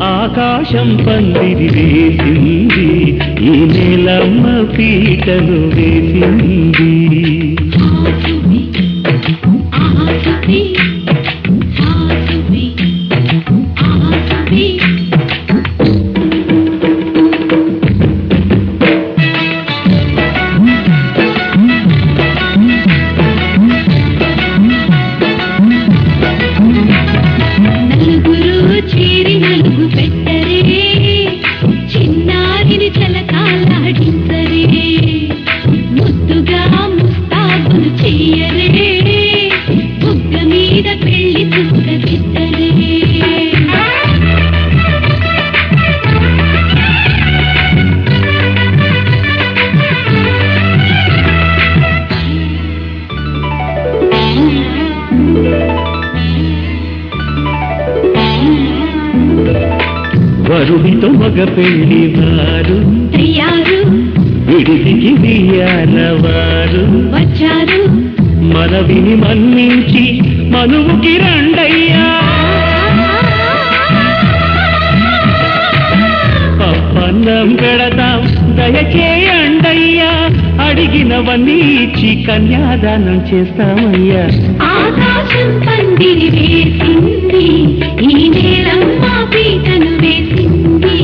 ఆకాశం పందిరి వేసింది, ఈ నేలమ్మ పీటను వేసింది. వరుడితో మగ పెళ్లివారు తయారు, విడిదికి వియ్యాలవారు వచ్చారు. మనవిని మన్నించి మనువుకి రండయ్యా, పప్పన్నం పెడతాం దయచేయండయ్యా, అడిగినవన్నీ ఇచ్చి కన్యాదానం చేస్తామయ్యా. ఆకాశం పందిరి వేసింది, ఈ నేలమ్మ పీటను వేసింది.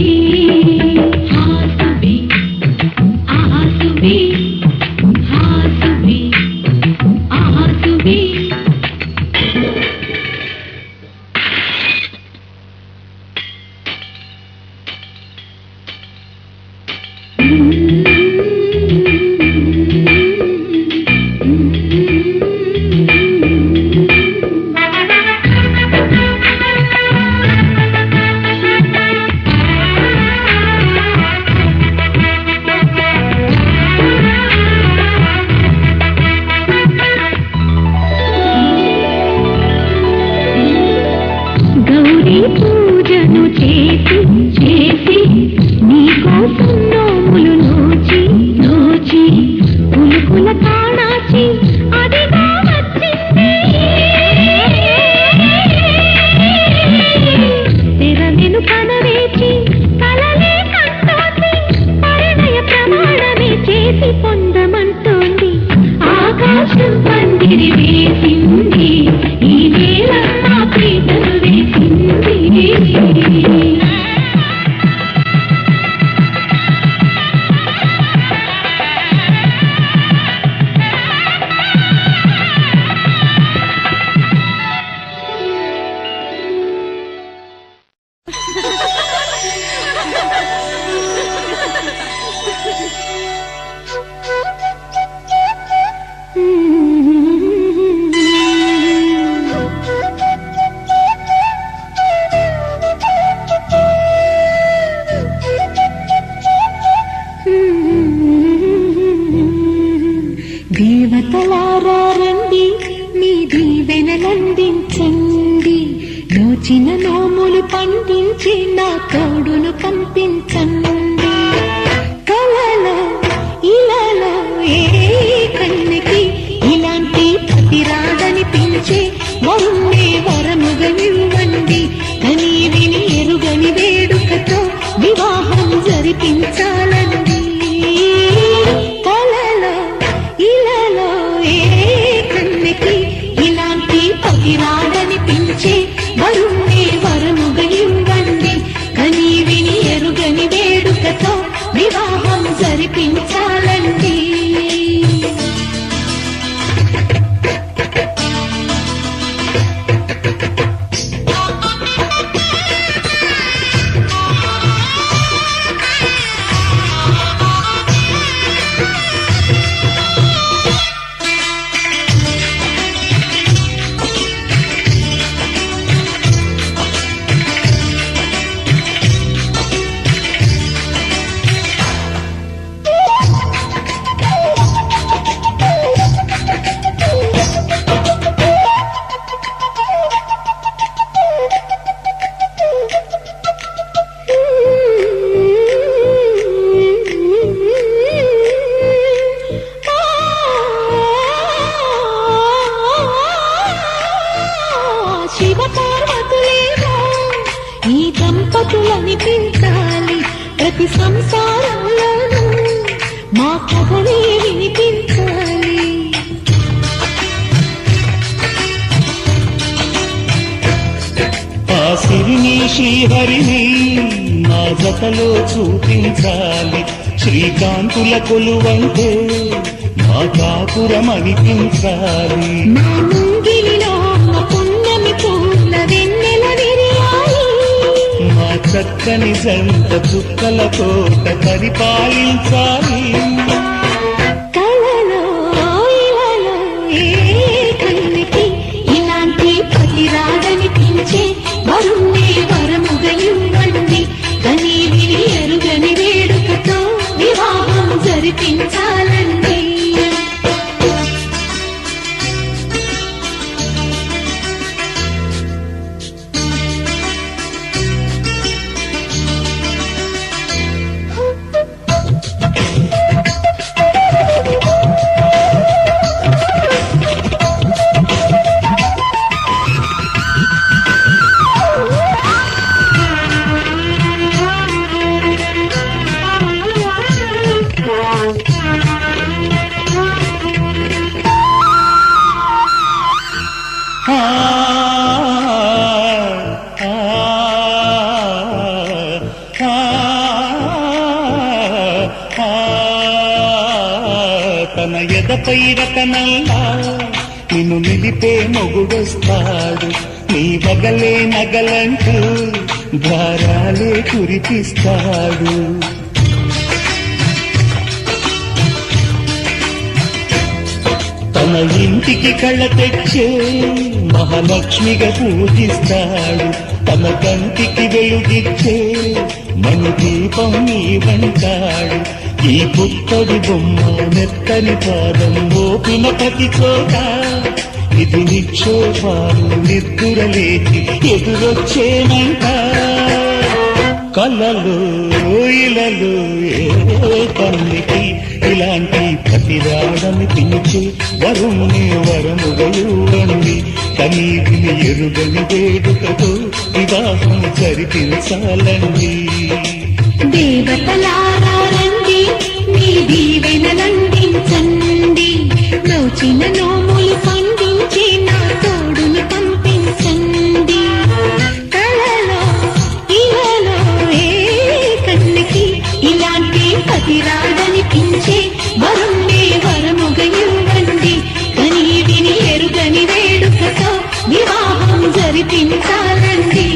హాసువి ఆసువి హాసువి ఆసువి. గౌరీ పూజను చేసి చేసి నీకోసం నోములు నోచి నోచి పులుకుల కాణాచి అదిగా వచ్చింది. తెరనెను కనవేచి కలలే కంటోంది, పరిణయ ప్రమాణమే చేసి పొందమంటోంది. ఆకాశం పందిరి వేసింది, ఈ నేలమ్మ పీటను వేసింది. దేవతలారా రండి, మీ దీవెనలందించండి, నోచిన నోములు పండించి నా తోడును పంపించండి. కలలో ఇలాలో ఏ కన్నెకి ఇలాంటి ప్రతిరాదనిపించే వరుణ్ణే వరముగనివ్వండి. కని విని ఎరుగని వేడుకతో వివాహం జరిపించాలండి. ఇలాంటి పతిరాడనిపించే వరుణ్ణే వరముగా ఇవ్వండి. కని విని ఎరుగని వేడుక దంపతులనిపించాలి ప్రతి సంసారంలోనూ మా కథలే వినిపించాలి. ఆ సిరిని శ్రీహరిని నా జతలో చూపించాలి. శ్రీకాంతుల కొలువంటే మా కాపురం అనిపించాలి. మా ముంగిలిలో పున్నమి పూల వెన్నెల విరియాలి. మా చక్కని జంట చుక్కల తోట పరిపాలించాలి. కలలో ఇలలో ఏ కన్నికి ఇలాంటి పతి రాగనిపించే వరుణ్ణి వరముగా ఇవ్వండి. కని విని ఎరుగని వేడుకతో వివాహం జరిపించాలండి. ఆ, ఆ, ఆ, ఆ, తన ఎదపై రకనల్లా నిన్ను నిలిపే మొగుడొస్తాడు. నీ వగలే నగలంటూ ధారాలే కురిపిస్తాడు. తన ఇంటికి కళ్ళ తెచ్చే మహాలక్ష్మిగా పూజిస్తాడు. తన కంటికి వెలుగిచ్చే మణి దీపం నీవంటాడు. ఈ పుత్తడి బొమ్మ మెత్తని పాదం మోపిన ప్రతి చోట ఇది నిక్షోభాలు నిద్దురలేచి ఎదురొచ్చేనంట. కలలు ఇలలు ఏ కన్నికి ఇలాంటి ప్రతిరాడని పిలిచి వరుణ్ణి వరముగా ఇవ్వండి. కనీ విని ఎరుగని వేడుకతో వివాహం జరిపించాలండి. దేవతలారా రండి, మీ దీవెనలందించండి. నోచిన నోములు పండించి నా తోడును పంపించండి. కలలో ఇలలో ఏ కన్నికి ఇలాంటి పతి రాగనిపించే వరుణ్ణి వరముగా ఇవ్వండి. కని విని ఎరుగని వేడుకతో వివాహం జరిపించాలండి.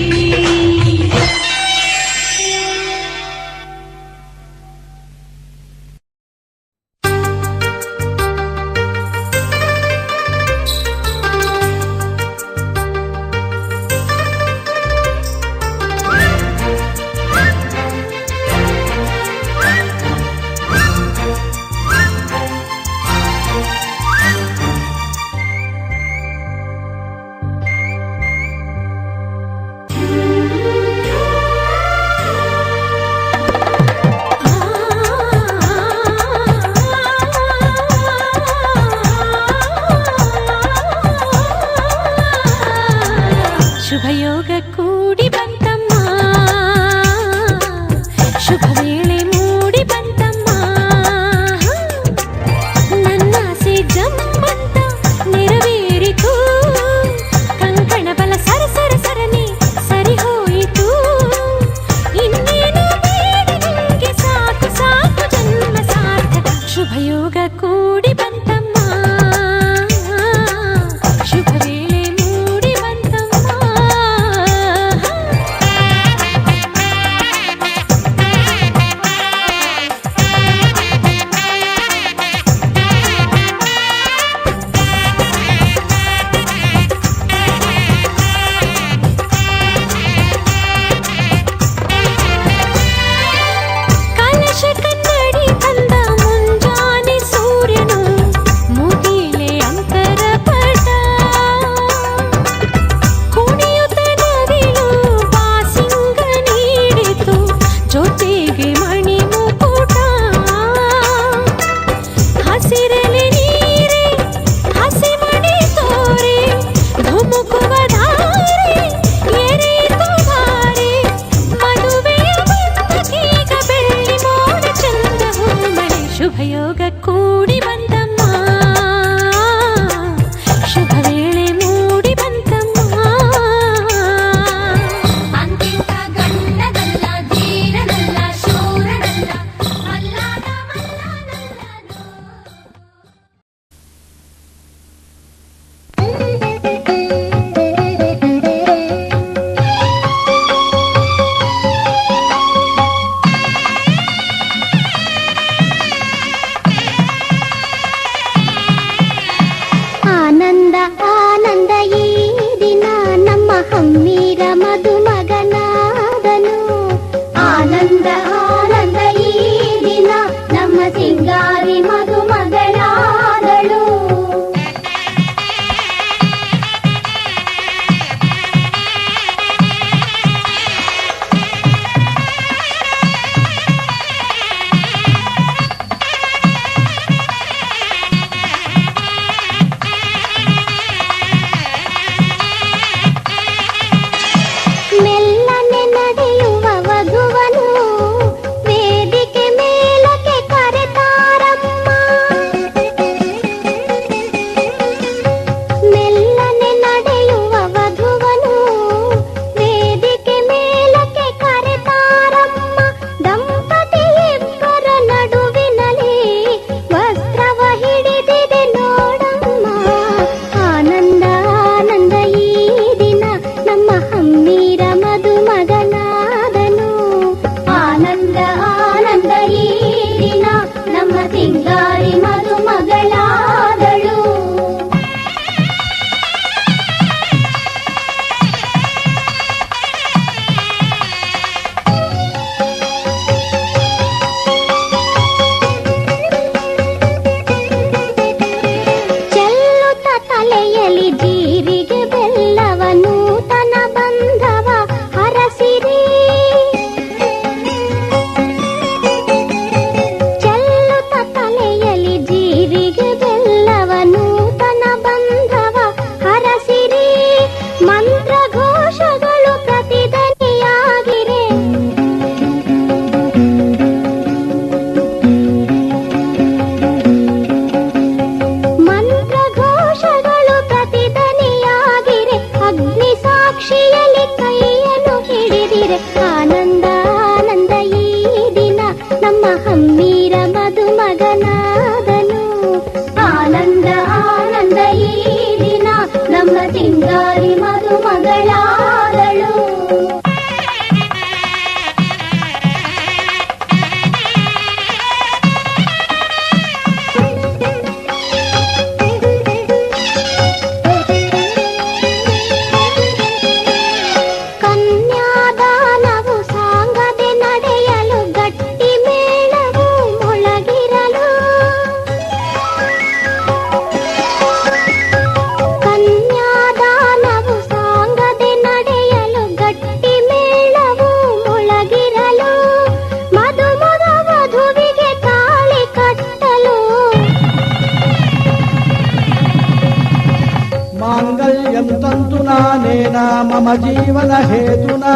हेतुना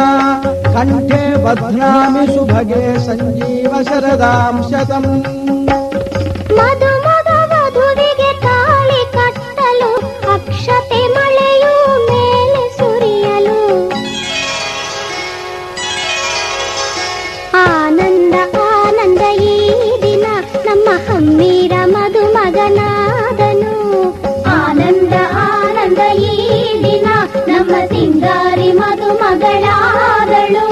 कंठे बध्नामि सुभगे संजीव शरदां शतम् ಮಧು ಮಧು ವಧುವಿಗೆ ತಾಳಿ ಕಟ್ಟಲು ಅಕ್ಷತೆ ಮಳೆಯು ಮೇಲೆ ಸುರಿಯಲು ಆನಂದ ಆನಂದ ಈ ದಿನ ನಮ್ಮ ಹಮ್ಮೀರ ಮಧು ಮಗನಾದನು ಆನಂದ ಆನಂದ ಈ ದಿನ ನಮ್ಮ ಸಿಂಗಾರಿ ಮಧು ಮಗಳಾದಳು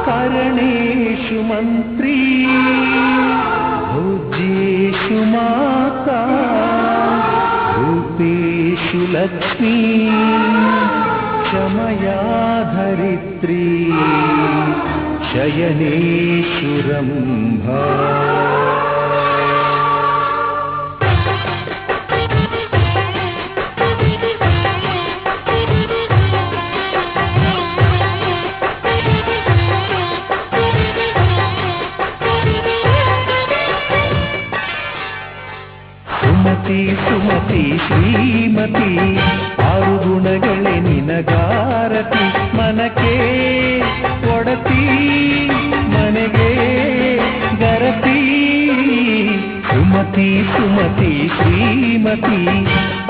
करणेषु मन्त्री भोज्येषु माता रूपेषु लक्ष्मी क्षमया धरित्री शयनेषु रम्भा ಸುಮತಿ ಸುಮತಿ ಶ್ರೀಮತಿ ಆರು ಗುಣಗಳೇ ನಿನಗಾರತಿ ಮನಕ್ಕೆ ಒಡತಿ ಮನೆಗೆ ಗರತಿ ಸುಮತಿ ಸುಮತಿ ಶ್ರೀಮತಿ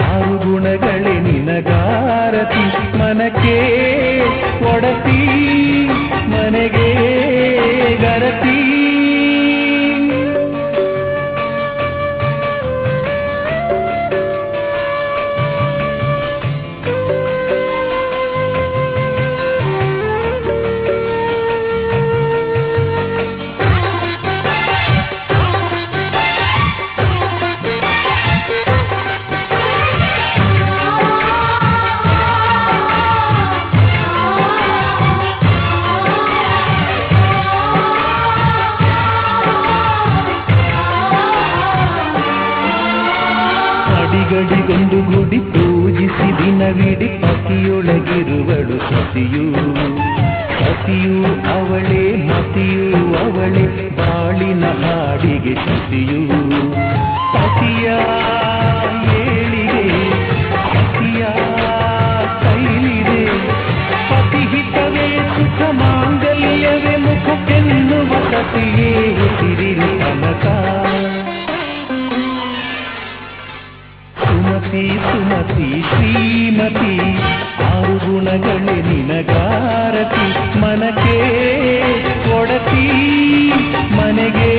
ಆರು ಗುಣಗಳೇ ನಿನಗಾರತಿ ಮನಕ್ಕೆ ಒಡತಿ ಮನೆಗೆ ಗರತಿ ಗಡಿಗೊಂದು ಗುಡಿ ಪೂಜಿಸಿ ದಿನವಿಡಿ ಪತಿಯೊಳಗಿರುವಳು ಸತಿಯು ಸತಿಯು ಅವಳೇ ಮತಿಯು ಅವಳೇ ಬಾಳಿನ ಹಾಡಿಗೆ ಸತಿಯು ಪತಿಯ ಏಳಿಗೆ ಪತಿಯ ಕೈಲಿದೆ ಪತಿಹಿತವೇ ಸುಖ ಮಾಂಗಲ್ಯವೇ ಮುಖಕ್ಕೆನ್ನುವ ಸತಿಯೇ ಸಿರಿನ ತನಕ ಸುಮತಿ ಸುಮತಿ ಶ್ರೀಮತಿ ಆರು ಗುಣಗಳೇ ನಿನಗಾರತಿ ಮನಕ್ಕೆ ಒಡತಿ ಮನೆಗೆ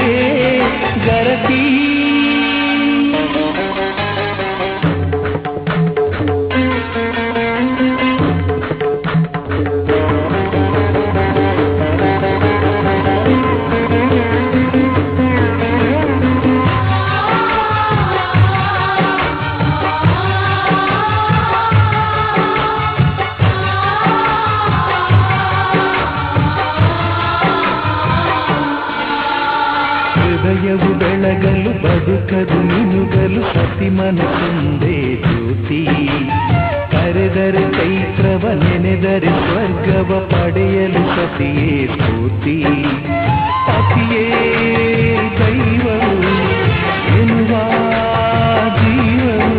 ಗರತಿ ಹೃದಯವು ಬೆಳಗಲು ಬದುಕದು ಮಿನುಗಲು ಸತಿ ಮನಸೊಂದೇ ಜ್ಯೋತಿ ಕರೆದರೆ ಚೈತ್ರವ ನೆನೆದರೆ ಸ್ವರ್ಗವ ಪಡೆಯಲು ಸತಿಯೇ ಸ್ಫೂರ್ತಿ ಪತಿಯೇ ದೈವವು ಎನ್ನುವ ಜೀವವು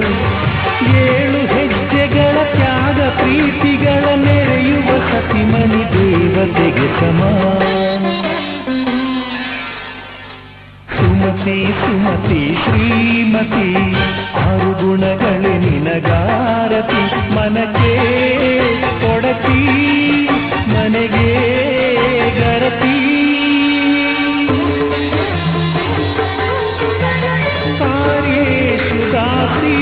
ಏಳು ಹೆಜ್ಜೆಗಳ ತ್ಯಾಗ ಪ್ರೀತಿಗಳ ಮೆರೆಯುವ ಸತಿ ಮನಿ ದೇವತೆಗೆ ಸಮಾನ ಸುಮತಿ ಸುಮತಿ ಶ್ರೀಮತಿ ಆರು ಗುಣಗಳೇ ನಿನಗಾರತಿ ಮನಕ್ಕೆ ಕೊಡತಿ ಮನೆಗೆ ಗರತಿ ಕಾರ್ಯೇಷು ದಾಸಿ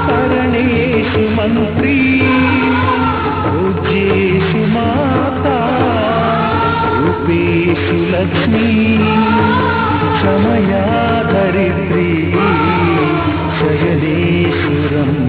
ಕರಣೇಷು ಮಂತ್ರಿ ಪೂಜ್ಯೇಷು ಮಾತಾ ರೂಪೇಷು क्षमया धरित्री शयनेशुरम्भा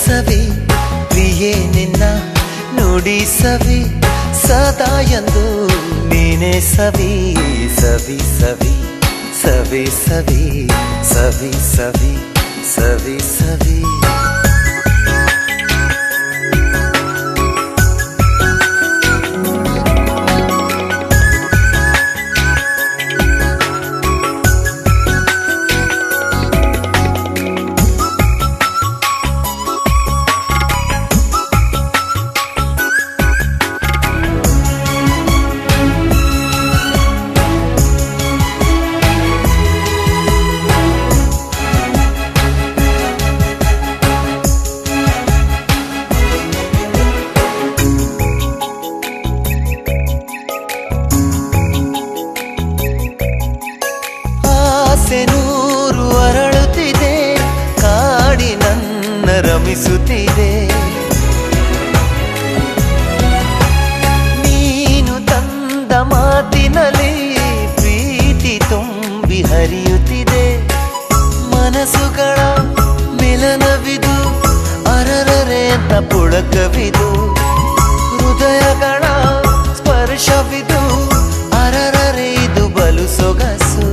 ಸವಿ ಪ್ರಿಯೇ ನಿನ್ನ ನುಡಿ ಸವಿ ಸದಾ ಎಂದು ನೀನೇ ಸವಿ ಸವಿ ಸವಿ ಸವಿ ಸವಿ ಸವಿ ಸವಿ ಸವಿ ಸವಿ ನೀನು ತಂದ ಮಾತಿನಲ್ಲಿ ಪ್ರೀತಿ ತುಂಬಿ ಹರಿಯುತ್ತಿದೆ ಮನಸ್ಸುಗಳ ಮಿಲನವಿದು ಅರರರೆ ಅಂತ ಪುಳಕವಿದು ಹೃದಯಗಳ ಸ್ಪರ್ಶವಿದು ಅರರರೆ ಇದು ಬಲು ಸೊಗಸು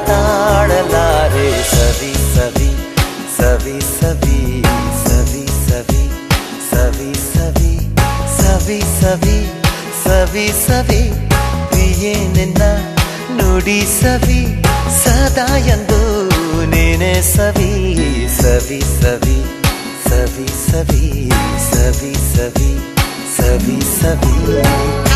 ತಾಳಲಾರೆ ಸವಿ ಸವಿ ಸವಿ ಸವಿ ಸವಿ ಸವಿ ಸವಿ ಸವಿ ಸವಿ ಸವಿ ಸವಿ ಸವಿ ಪ್ರಿಯೇ ನಿನ್ನ ನುಡಿ ಸವಿ ಸದಾ ಎಂದು ನೀನೇ ಸವಿ ಸವಿ ಸವಿ ಸವಿ ಸವಿ ಸವಿ ಸವಿ ಸವಿ ಸವಿ